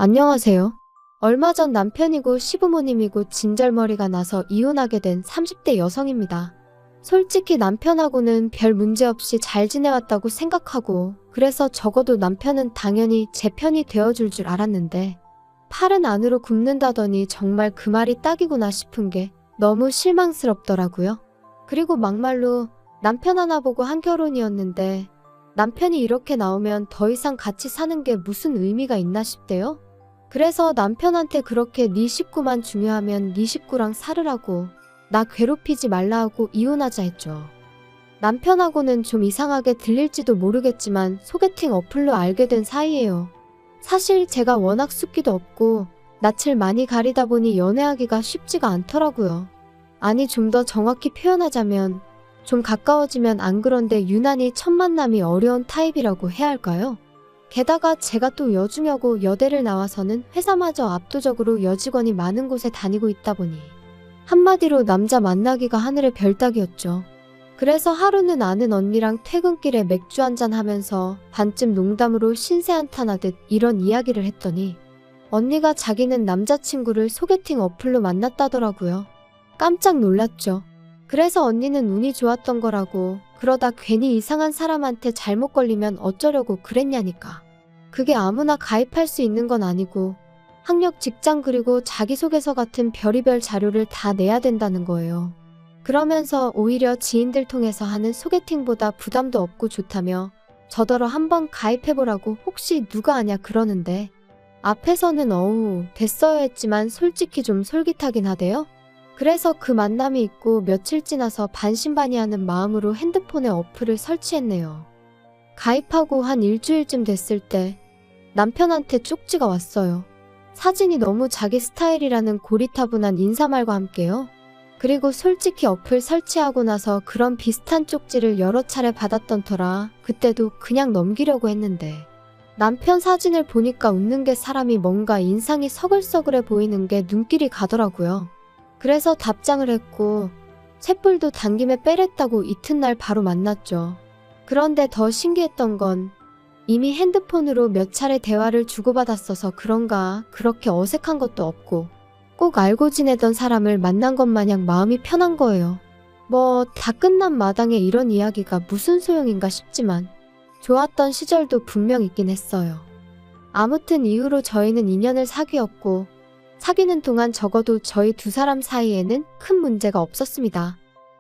안녕하세요. 얼마 전 남편이고 시부모님이고 진절머리가 나서 이혼하게 된 30대 여성입니다. 솔직히 남편하고는 별 문제 없이 잘 지내왔다고 생각하고, 그래서 적어도 남편은 당연히 제 편이 되어줄 줄 알았는데, 팔은 안으로 굽는다더니 정말 그 말이 딱이구나 싶은 게 너무 실망스럽더라고요. 그리고 막말로 남편 하나 보고 한 결혼이었는데, 남편이 이렇게 나오면 더 이상 같이 사는 게 무슨 의미가 있나 싶대요. 그래서 남편한테 그렇게 네 식구만 중요하면 네 식구랑 살으라고, 나 괴롭히지 말라 하고 이혼하자 했죠. 남편하고는 좀 이상하게 들릴지도 모르겠지만 소개팅 어플로 알게 된 사이예요. 사실 제가 워낙 숫기도 없고 낯을 많이 가리다 보니 연애하기가 쉽지가 않더라고요. 아니, 좀 더 정확히 표현하자면 좀 가까워지면 안 그런데 유난히 첫 만남이 어려운 타입이라고 해야 할까요? 게다가 제가 또 여중여고 여대를 나와서는 회사마저 압도적으로 여직원이 많은 곳에 다니고 있다 보니 한마디로 남자 만나기가 하늘의 별 따기였죠. 그래서 하루는 아는 언니랑 퇴근길에 맥주 한잔 하면서 반쯤 농담으로 신세 한탄하듯 이런 이야기를 했더니 언니가 자기는 남자친구를 소개팅 어플로 만났다더라고요. 깜짝 놀랐죠. 그래서 언니는 운이 좋았던 거라고, 그러다 괜히 이상한 사람한테 잘못 걸리면 어쩌려고 그랬냐니까. 그게 아무나 가입할 수 있는 건 아니고 학력, 직장 그리고 자기소개서 같은 별의별 자료를 다 내야 된다는 거예요. 그러면서 오히려 지인들 통해서 하는 소개팅보다 부담도 없고 좋다며 저더러 한번 가입해보라고 혹시 누가 아냐 그러는데, 앞에서는 어우 됐어요 했지만 솔직히 좀 솔깃하긴 하대요. 그래서 그 만남이 있고 며칠 지나서 반신반의하는 마음으로 핸드폰에 어플을 설치했네요. 가입하고 한 일주일쯤 됐을 때 남편한테 쪽지가 왔어요. 사진이 너무 자기 스타일이라는 고리타분한 인사말과 함께요. 그리고 솔직히 어플 설치하고 나서 그런 비슷한 쪽지를 여러 차례 받았던 터라 그때도 그냥 넘기려고 했는데, 남편 사진을 보니까 웃는 게 사람이 뭔가 인상이 서글서글해 보이는 게 눈길이 가더라고요. 그래서 답장을 했고 쇳불도 당김에 빼랬다고 이튿날 바로 만났죠. 그런데 더 신기했던 건 이미 핸드폰으로 몇 차례 대화를 주고받았어서 그런가 그렇게 어색한 것도 없고 꼭 알고 지내던 사람을 만난 것 마냥 마음이 편한 거예요. 뭐 다 끝난 마당에 이런 이야기가 무슨 소용인가 싶지만 좋았던 시절도 분명 있긴 했어요. 아무튼 이후로 저희는 인연을 사귀었고 사귀는 동안 적어도 저희 두 사람 사이에는 큰 문제가 없었습니다.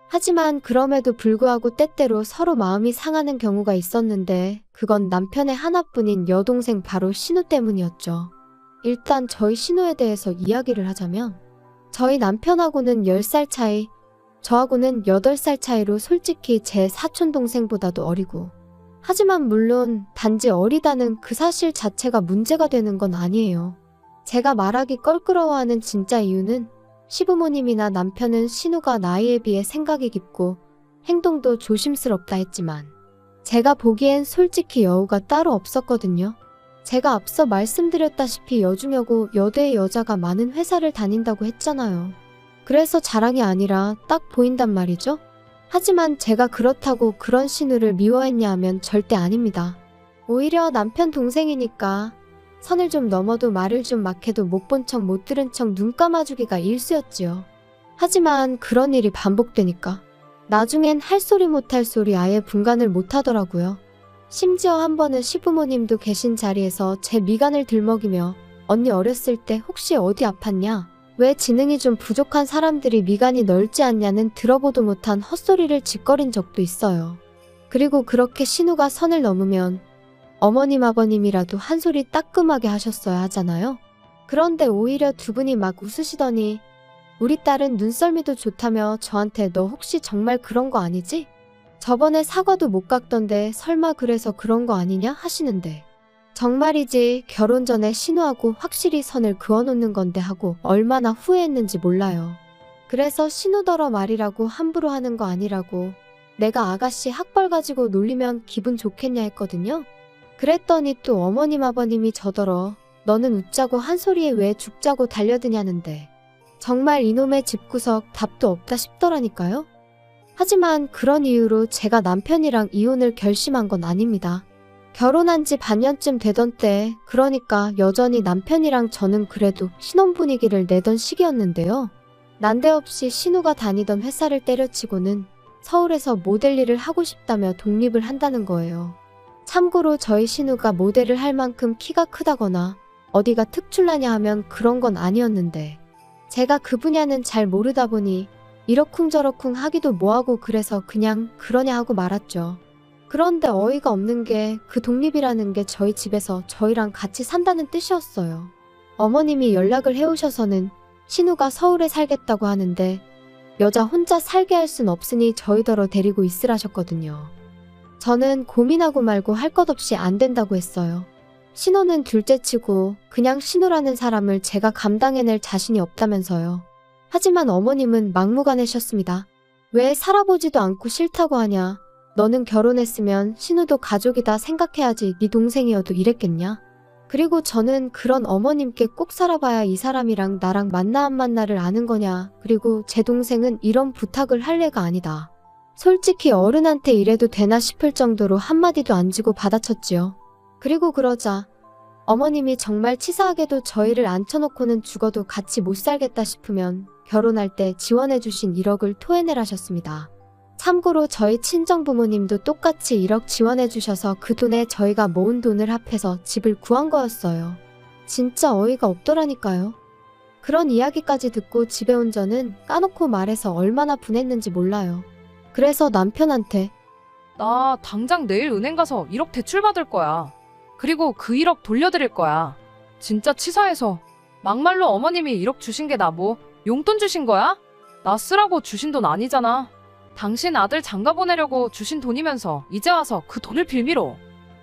하지만 그럼에도 불구하고 때때로 서로 마음이 상하는 경우가 있었는데, 그건 남편의 하나뿐인 여동생 바로 신우 때문이었죠. 일단 저희 신우에 대해서 이야기를 하자면, 저희 남편하고는 10살 차이, 저하고는 8살 차이로 솔직히 제 사촌동생보다도 어리고, 하지만 물론 단지 어리다는 그 사실 자체가 문제가 되는 건 아니에요. 제가 말하기 껄끄러워하는 진짜 이유는 시부모님이나 남편은 신우가 나이에 비해 생각이 깊고 행동도 조심스럽다 했지만 제가 보기엔 솔직히 여우가 따로 없었거든요. 제가 앞서 말씀드렸다시피 여중여고 여대의 여자가 많은 회사를 다닌다고 했잖아요. 그래서 자랑이 아니라 딱 보인단 말이죠. 하지만 제가 그렇다고 그런 신우를 미워했냐 하면 절대 아닙니다. 오히려 남편 동생이니까 선을 좀 넘어도 말을 좀 막 해도 못 본 척 못 들은 척 눈 감아주기가 일쑤였지요. 하지만 그런 일이 반복되니까 나중엔 할 소리 못할 소리 아예 분간을 못하더라고요. 심지어 한 번은 시부모님도 계신 자리에서 제 미간을 들먹이며 언니 어렸을 때 혹시 어디 아팠냐? 왜 지능이 좀 부족한 사람들이 미간이 넓지 않냐는 들어보도 못한 헛소리를 짓거린 적도 있어요. 그리고 그렇게 신우가 선을 넘으면 어머님 아버님이라도 한 소리 따끔하게 하셨어야 하잖아요. 그런데 오히려 두 분이 막 웃으시더니 우리 딸은 눈썰미도 좋다며 저한테 너 혹시 정말 그런 거 아니지? 저번에 사과도 못 깎던데 설마 그래서 그런 거 아니냐 하시는데, 정말이지 결혼 전에 신우하고 확실히 선을 그어놓는 건데 하고 얼마나 후회했는지 몰라요. 그래서 신우더러 말이라고 함부로 하는 거 아니라고, 내가 아가씨 학벌 가지고 놀리면 기분 좋겠냐 했거든요. 그랬더니 또 어머님 아버님이 저더러 너는 웃자고 한 소리에 왜 죽자고 달려드냐는데, 정말 이놈의 집구석 답도 없다 싶더라니까요. 하지만 그런 이유로 제가 남편이랑 이혼을 결심한 건 아닙니다. 결혼한 지 반년쯤 되던 때, 그러니까 여전히 남편이랑 저는 그래도 신혼 분위기를 내던 시기였는데요. 난데없이 신우가 다니던 회사를 때려치고는 서울에서 모델 일을 하고 싶다며 독립을 한다는 거예요. 참고로 저희 신우가 모델을 할 만큼 키가 크다거나 어디가 특출나냐 하면 그런 건 아니었는데, 제가 그 분야는 잘 모르다 보니 이러쿵저러쿵 하기도 뭐하고 그래서 그냥 그러냐 하고 말았죠. 그런데 어이가 없는 게 그 독립이라는 게 저희 집에서 저희랑 같이 산다는 뜻이었어요. 어머님이 연락을 해오셔서는 신우가 서울에 살겠다고 하는데 여자 혼자 살게 할 순 없으니 저희더러 데리고 있으라셨거든요. 저는 고민하고 말고 할 것 없이 안 된다고 했어요. 신우는 둘째치고 그냥 신우라는 사람을 제가 감당해낼 자신이 없다면서요. 하지만 어머님은 막무가내셨습니다. 왜 살아보지도 않고 싫다고 하냐. 너는 결혼했으면 신우도 가족이다 생각해야지 네 동생이어도 이랬겠냐? 그리고 저는 그런 어머님께 꼭 살아봐야 이 사람이랑 나랑 만나 안 만나를 아는 거냐. 그리고 제 동생은 이런 부탁을 할 애가 아니다. 솔직히 어른한테 이래도 되나 싶을 정도로 한마디도 안 지고 받아쳤지요. 그리고 그러자 어머님이 정말 치사하게도 저희를 앉혀놓고는 죽어도 같이 못 살겠다 싶으면 결혼할 때 지원해주신 1억을 토해내라셨습니다. 참고로 저희 친정부모님도 똑같이 1억 지원해주셔서 그 돈에 저희가 모은 돈을 합해서 집을 구한 거였어요. 진짜 어이가 없더라니까요. 그런 이야기까지 듣고 집에 온 저는 까놓고 말해서 얼마나 분했는지 몰라요. 그래서 남편한테 나 당장 내일 은행 가서 1억 대출 받을 거야. 그리고 그 1억 돌려드릴 거야. 진짜 치사해서. 막말로 어머님이 1억 주신 게 나 뭐 용돈 주신 거야? 나 쓰라고 주신 돈 아니잖아. 당신 아들 장가 보내려고 주신 돈이면서 이제 와서 그 돈을 빌미로.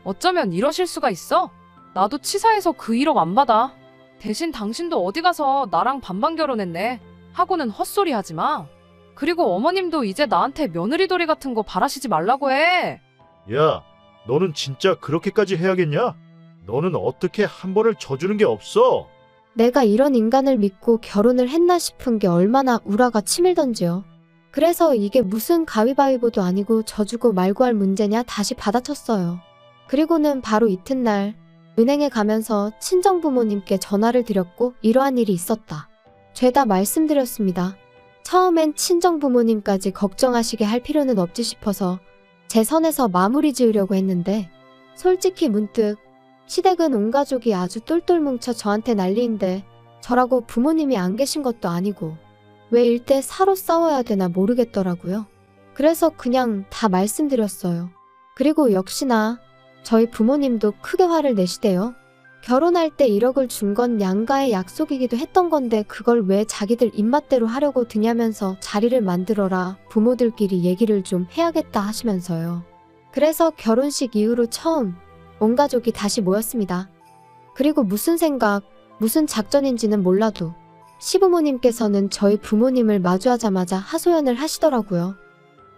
어쩌면 이러실 수가 있어? 나도 치사해서 그 1억 안 받아. 대신 당신도 어디 가서 나랑 반반 결혼했네 하고는 헛소리 하지 마. 그리고 어머님도 이제 나한테 며느리돌이 같은 거 바라시지 말라고 해. 야, 너는 진짜 그렇게까지 해야겠냐? 너는 어떻게 한 번을 져주는 게 없어? 내가 이런 인간을 믿고 결혼을 했나 싶은 게 얼마나 우라가 치밀던지요. 그래서 이게 무슨 가위바위보도 아니고 져주고 말고 할 문제냐 다시 받아쳤어요. 그리고는 바로 이튿날 은행에 가면서 친정부모님께 전화를 드렸고 이러한 일이 있었다. 죄다 말씀드렸습니다. 처음엔 친정부모님까지 걱정하시게 할 필요는 없지 싶어서 제 선에서 마무리 지으려고 했는데 솔직히 문득 시댁은 온 가족이 아주 똘똘 뭉쳐 저한테 난리인데 저라고 부모님이 안 계신 것도 아니고 왜 일대 사로 싸워야 되나 모르겠더라고요. 그래서 그냥 다 말씀드렸어요. 그리고 역시나 저희 부모님도 크게 화를 내시대요. 결혼할 때 1억을 준 건 양가의 약속이기도 했던 건데 그걸 왜 자기들 입맛대로 하려고 드냐면서 자리를 만들어라 부모들끼리 얘기를 좀 해야겠다 하시면서요. 그래서 결혼식 이후로 처음 온 가족이 다시 모였습니다. 그리고 무슨 생각, 무슨 작전인지는 몰라도 시부모님께서는 저희 부모님을 마주하자마자 하소연을 하시더라고요.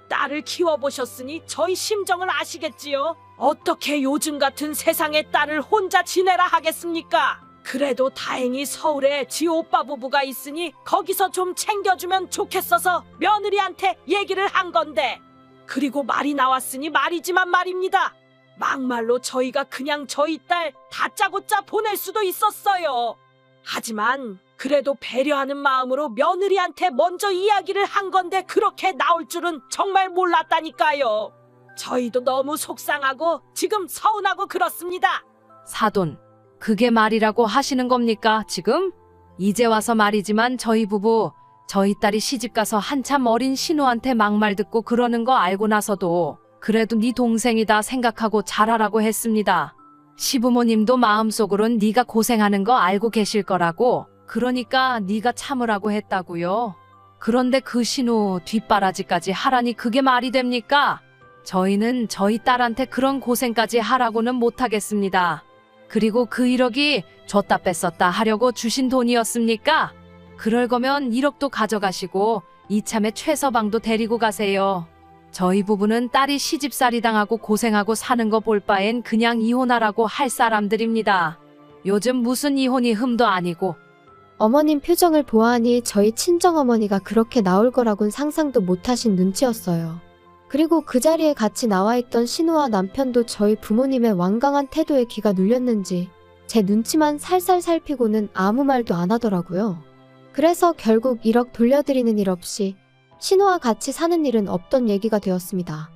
딸을 키워보셨으니 저희 심정을 아시겠지요? 어떻게 요즘 같은 세상에 딸을 혼자 지내라 하겠습니까? 그래도 다행히 서울에 지 오빠 부부가 있으니 거기서 좀 챙겨주면 좋겠어서 며느리한테 얘기를 한 건데, 그리고 말이 나왔으니 말이지만 말입니다. 막말로 저희가 그냥 저희 딸 다짜고짜 보낼 수도 있었어요. 하지만 그래도 배려하는 마음으로 며느리한테 먼저 이야기를 한 건데 그렇게 나올 줄은 정말 몰랐다니까요. 저희도 너무 속상하고 지금 서운하고 그렇습니다. 사돈, 그게 말이라고 하시는 겁니까 지금? 이제 와서 말이지만 저희 부부, 저희 딸이 시집가서 한참 어린 신우한테 막말 듣고 그러는 거 알고 나서도 그래도 네 동생이다 생각하고 잘하라고 했습니다. 시부모님도 마음속으론 네가 고생하는 거 알고 계실 거라고, 그러니까 네가 참으라고 했다고요. 그런데 그 신우 뒷바라지까지 하라니 그게 말이 됩니까? 저희는 저희 딸한테 그런 고생까지 하라고는 못하겠습니다. 그리고 그 1억이 줬다 뺐었다 하려고 주신 돈이었습니까? 그럴 거면 1억도 가져가시고 이참에 최서방도 데리고 가세요. 저희 부부는 딸이 시집살이 당하고 고생하고 사는 거 볼 바엔 그냥 이혼하라고 할 사람들입니다. 요즘 무슨 이혼이 흠도 아니고. 어머님 표정을 보아하니 저희 친정어머니가 그렇게 나올 거라곤 상상도 못하신 눈치였어요. 그리고 그 자리에 같이 나와 있던 신우와 남편도 저희 부모님의 완강한 태도에 기가 눌렸는지 제 눈치만 살살 살피고는 아무 말도 안 하더라고요. 그래서 결국 1억 돌려드리는 일 없이 신우와 같이 사는 일은 없던 얘기가 되었습니다.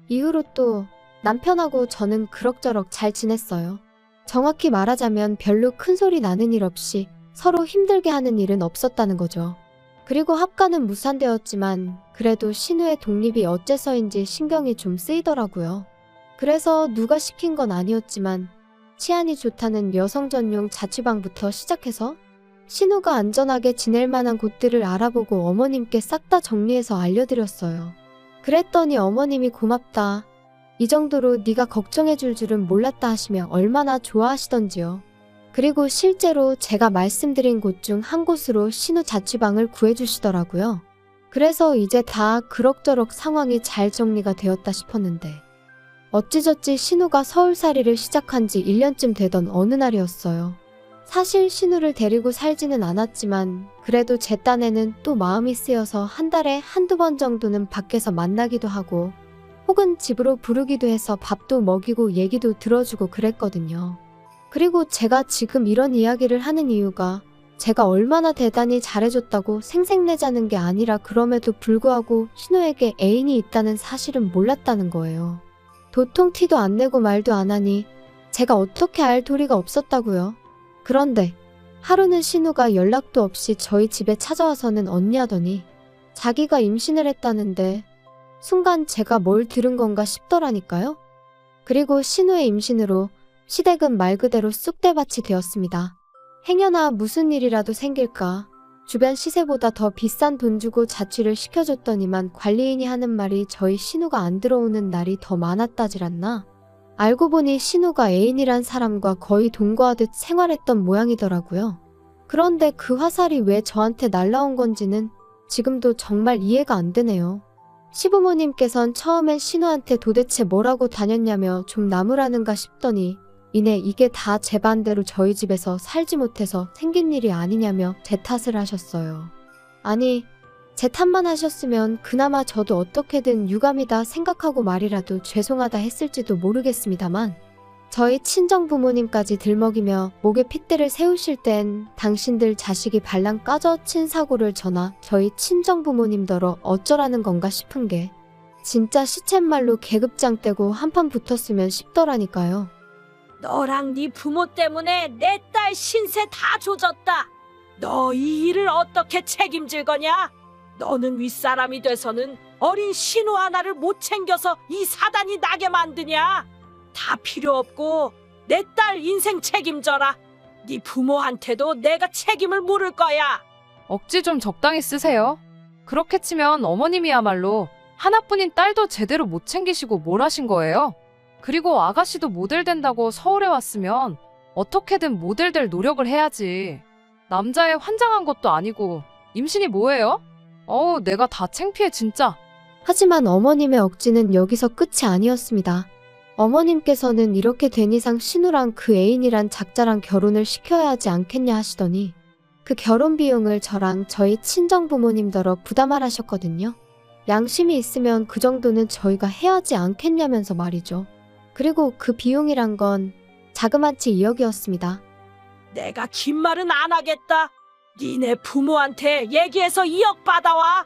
이후로 또 남편하고 저는 그럭저럭 잘 지냈어요. 정확히 말하자면 별로 큰 소리 나는 일 없이 서로 힘들게 하는 일은 없었다는 거죠. 그리고 합가는 무산되었지만 그래도 신우의 독립이 어째서인지 신경이 좀 쓰이더라고요. 그래서 누가 시킨 건 아니었지만 치안이 좋다는 여성 전용 자취방부터 시작해서 신우가 안전하게 지낼 만한 곳들을 알아보고 어머님께 싹 다 정리해서 알려드렸어요. 그랬더니 어머님이 고맙다. 이 정도로 네가 걱정해줄 줄은 몰랐다 하시며 얼마나 좋아하시던지요. 그리고 실제로 제가 말씀드린 곳 중 한 곳으로 신우 자취방을 구해주시더라고요. 그래서 이제 다 그럭저럭 상황이 잘 정리가 되었다 싶었는데 어찌저찌 신우가 서울살이를 시작한 지 1년쯤 되던 어느 날이었어요. 사실 신우를 데리고 살지는 않았지만 그래도 제 딴에는 또 마음이 쓰여서 한 달에 한두 번 정도는 밖에서 만나기도 하고 혹은 집으로 부르기도 해서 밥도 먹이고 얘기도 들어주고 그랬거든요. 그리고 제가 지금 이런 이야기를 하는 이유가 제가 얼마나 대단히 잘해줬다고 생색내자는 게 아니라 그럼에도 불구하고 신우에게 애인이 있다는 사실은 몰랐다는 거예요. 도통 티도 안 내고 말도 안 하니 제가 어떻게 알 도리가 없었다고요. 그런데 하루는 신우가 연락도 없이 저희 집에 찾아와서는 언니 하더니 자기가 임신을 했다는데 순간 제가 뭘 들은 건가 싶더라니까요. 그리고 신우의 임신으로 시댁은 말 그대로 쑥대밭이 되었습니다. 행여나 무슨 일이라도 생길까 주변 시세보다 더 비싼 돈 주고 자취를 시켜줬더니만 관리인이 하는 말이 저희 신우가 안 들어오는 날이 더 많았다질 않나. 알고 보니 신우가 애인이란 사람과 거의 동거하듯 생활했던 모양이더라고요. 그런데 그 화살이 왜 저한테 날라온 건지는 지금도 정말 이해가 안 되네요. 시부모님께선 처음엔 신우한테 도대체 뭐라고 다녔냐며 좀 나무라는가 싶더니 이내 이게 다 제 반대로 저희 집에서 살지 못해서 생긴 일이 아니냐며 제 탓을 하셨어요. 아니, 제 탓만 하셨으면 그나마 저도 어떻게든 유감이다 생각하고 말이라도 죄송하다 했을지도 모르겠습니다만 저희 친정부모님까지 들먹이며 목에 핏대를 세우실 땐 당신들 자식이 발랑 까져 친 사고를 전하 저희 친정부모님더러 어쩌라는 건가 싶은 게 진짜 시쳇말로 계급장 떼고 한판 붙었으면 싶더라니까요. 너랑 네 부모 때문에 내 딸 신세 다 조졌다. 너 이 일을 어떻게 책임질 거냐? 너는 윗사람이 돼서는 어린 신우 하나를 못 챙겨서 이 사단이 나게 만드냐? 다 필요 없고 내 딸 인생 책임져라. 네 부모한테도 내가 책임을 물을 거야. 억지 좀 적당히 쓰세요. 그렇게 치면 어머님이야말로 하나뿐인 딸도 제대로 못 챙기시고 뭘 하신 거예요? 그리고 아가씨도 모델 된다고 서울에 왔으면 어떻게든 모델 될 노력을 해야지. 남자애 환장한 것도 아니고 임신이 뭐예요? 어우, 내가 다 창피해 진짜. 하지만 어머님의 억지는 여기서 끝이 아니었습니다. 어머님께서는 이렇게 된 이상 신우랑 그 애인이란 작자랑 결혼을 시켜야 하지 않겠냐 하시더니 그 결혼 비용을 저랑 저희 친정부모님더러 부담을 하셨거든요. 양심이 있으면 그 정도는 저희가 해야 하지 않겠냐면서 말이죠. 그리고 그 비용이란 건 자그마치 2억이었습니다. 내가 긴 말은 안 하겠다. 니네 부모한테 얘기해서 2억 받아와.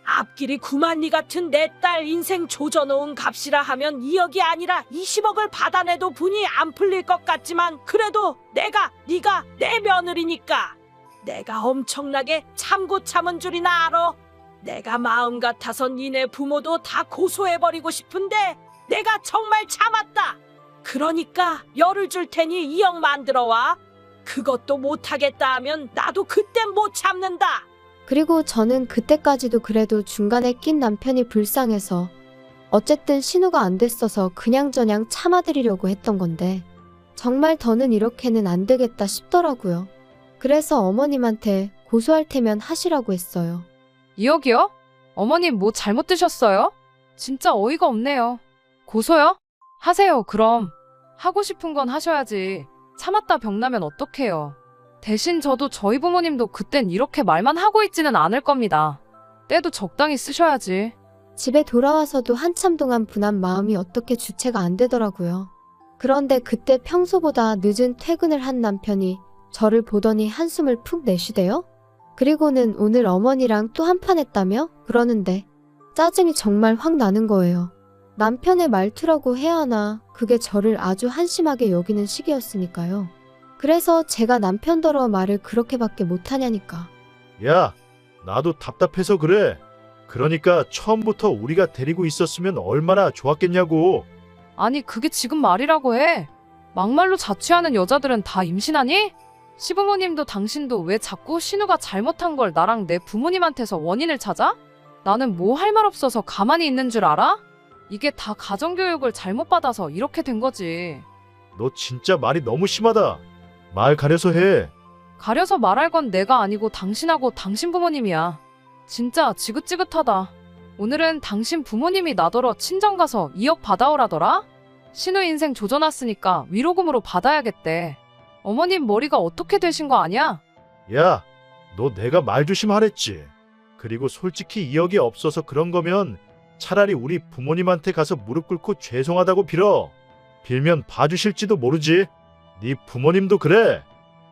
앞길이 구만리 같은 내 딸 인생 조져놓은 값이라 하면 2억이 아니라 20억을 받아내도 분이 안 풀릴 것 같지만 그래도 네가 내 며느리니까 내가 엄청나게 참고 참은 줄이나 알아. 내가 마음 같아서 니네 부모도 다 고소해버리고 싶은데 내가 정말 참았다. 그러니까 열을 줄 테니 2억 만들어와. 그것도 못하겠다 하면 나도 그땐 못 참는다. 그리고 저는 그때까지도 그래도 중간에 낀 남편이 불쌍해서 어쨌든 신우가 안 됐어서 그냥저냥 참아드리려고 했던 건데 정말 더는 이렇게는 안 되겠다 싶더라고요. 그래서 어머님한테 고소할 테면 하시라고 했어요. 2억이요? 어머님 뭐 잘못 드셨어요? 진짜 어이가 없네요. 고소요? 하세요 그럼. 하고 싶은 건 하셔야지. 참았다 병나면 어떡해요. 대신 저도 저희 부모님도 그땐 이렇게 말만 하고 있지는 않을 겁니다. 때도 적당히 쓰셔야지. 집에 돌아와서도 한참 동안 분한 마음이 어떻게 주체가 안 되더라고요. 그런데 그때 평소보다 늦은 퇴근을 한 남편이 저를 보더니 한숨을 푹 내쉬대요. 그리고는 오늘 어머니랑 또 한판 했다며 그러는데 짜증이 정말 확 나는 거예요. 남편의 말투라고 해야 하나, 그게 저를 아주 한심하게 여기는 시기였으니까요. 그래서 제가 남편더러 말을 그렇게밖에 못하냐니까. 야, 나도 답답해서 그래. 그러니까 처음부터 우리가 데리고 있었으면 얼마나 좋았겠냐고. 아니, 그게 지금 말이라고 해. 막말로 자취하는 여자들은 다 임신하니? 시부모님도 당신도 왜 자꾸 신우가 잘못한 걸 나랑 내 부모님한테서 원인을 찾아? 나는 뭐 할 말 없어서 가만히 있는 줄 알아? 이게 다 가정교육을 잘못 받아서 이렇게 된 거지. 너 진짜 말이 너무 심하다. 말 가려서 해. 가려서 말할 건 내가 아니고 당신하고 당신 부모님이야. 진짜 지긋지긋하다. 오늘은 당신 부모님이 나더러 친정 가서 2억 받아오라더라? 신우 인생 조져놨으니까 위로금으로 받아야겠대. 어머님 머리가 어떻게 되신 거 아니야? 야, 너 내가 말 조심하랬지. 그리고 솔직히 2억이 없어서 그런 거면 차라리 우리 부모님한테 가서 무릎 꿇고 죄송하다고 빌어. 빌면 봐주실지도 모르지. 네 부모님도 그래.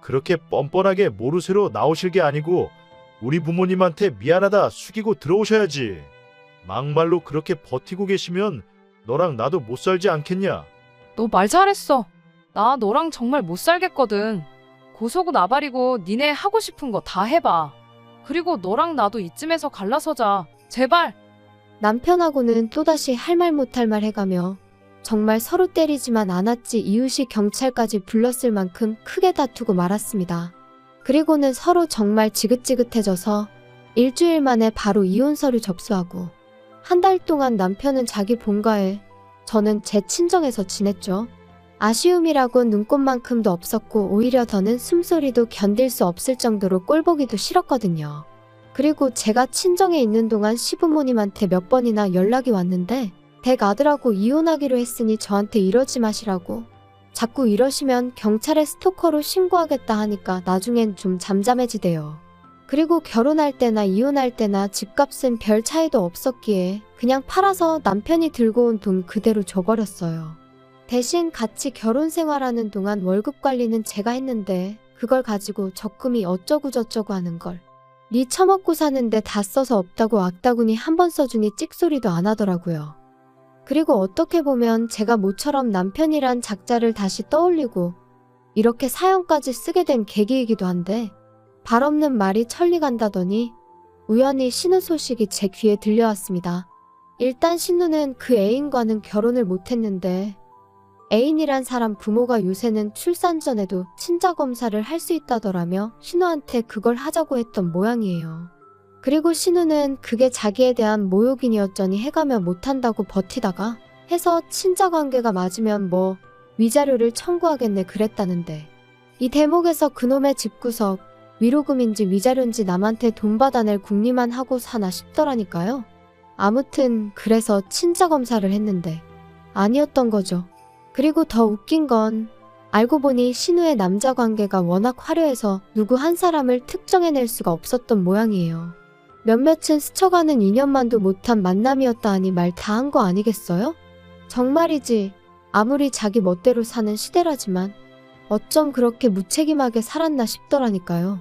그렇게 뻔뻔하게 모르쇠로 나오실 게 아니고 우리 부모님한테 미안하다 숙이고 들어오셔야지. 막말로 그렇게 버티고 계시면 너랑 나도 못 살지 않겠냐? 너 말 잘했어. 나 너랑 정말 못 살겠거든. 고소고 나발이고 니네 하고 싶은 거 다 해봐. 그리고 너랑 나도 이쯤에서 갈라서자. 제발. 남편하고는 또다시 할 말 못할 말 해가며 정말 서로 때리지만 않았지 이웃이 경찰까지 불렀을 만큼 크게 다투고 말았습니다. 그리고는 서로 정말 지긋지긋해져서 일주일 만에 바로 이혼 서류 접수하고 한 달 동안 남편은 자기 본가에, 저는 제 친정에서 지냈죠. 아쉬움이라곤 눈꽃만큼도 없었고 오히려 더는 숨소리도 견딜 수 없을 정도로 꼴보기도 싫었거든요. 그리고 제가 친정에 있는 동안 시부모님한테 몇 번이나 연락이 왔는데 댁 아들하고 이혼하기로 했으니 저한테 이러지 마시라고. 자꾸 이러시면 경찰에 스토커로 신고하겠다 하니까 나중엔 좀 잠잠해지대요. 그리고 결혼할 때나 이혼할 때나 집값은 별 차이도 없었기에 그냥 팔아서 남편이 들고 온 돈 그대로 줘버렸어요. 대신 같이 결혼 생활하는 동안 월급 관리는 제가 했는데 그걸 가지고 적금이 어쩌고저쩌고 하는 걸. 니 처먹고 사는데 다 써서 없다고 악다구니 한 번 써주니 찍소리도 안 하더라고요. 그리고 어떻게 보면 제가 모처럼 남편이란 작자를 다시 떠올리고 이렇게 사연까지 쓰게 된 계기이기도 한데 발 없는 말이 천리 간다더니 우연히 신우 소식이 제 귀에 들려왔습니다. 일단 신우는 그 애인과는 결혼을 못했는데 애인이란 사람 부모가 요새는 출산 전에도 친자 검사를 할 수 있다더라며 신우한테 그걸 하자고 했던 모양이에요. 그리고 신우는 그게 자기에 대한 모욕이었더니 해가며 못한다고 버티다가 해서 친자 관계가 맞으면 뭐 위자료를 청구하겠네 그랬다는데 이 대목에서 그놈의 집구석 위로금인지 위자료인지 남한테 돈 받아낼 궁리만 하고 사나 싶더라니까요. 아무튼 그래서 친자 검사를 했는데 아니었던 거죠. 그리고 더 웃긴 건 알고 보니 신우의 남자 관계가 워낙 화려해서 누구 한 사람을 특정해낼 수가 없었던 모양이에요. 몇몇은 스쳐가는 인연만도 못한 만남이었다 하니 말 다 한 거 아니겠어요? 정말이지 아무리 자기 멋대로 사는 시대라지만 어쩜 그렇게 무책임하게 살았나 싶더라니까요.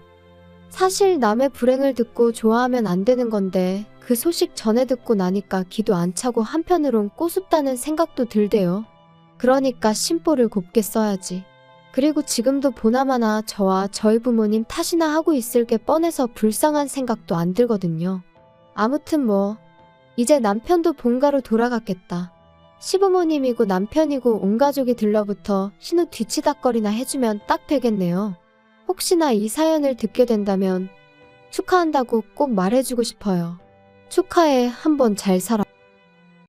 사실 남의 불행을 듣고 좋아하면 안 되는 건데 그 소식 전해 듣고 나니까 기도 안 차고 한편으론 꼬숩다는 생각도 들대요. 그러니까 심보를 곱게 써야지. 그리고 지금도 보나마나 저와 저희 부모님 탓이나 하고 있을 게 뻔해서 불쌍한 생각도 안 들거든요. 아무튼 뭐 이제 남편도 본가로 돌아갔겠다. 시부모님이고 남편이고 온 가족이 들러붙어 신우 뒤치다거리나 해주면 딱 되겠네요. 혹시나 이 사연을 듣게 된다면 축하한다고 꼭 말해주고 싶어요. 축하해, 한번 잘 살아.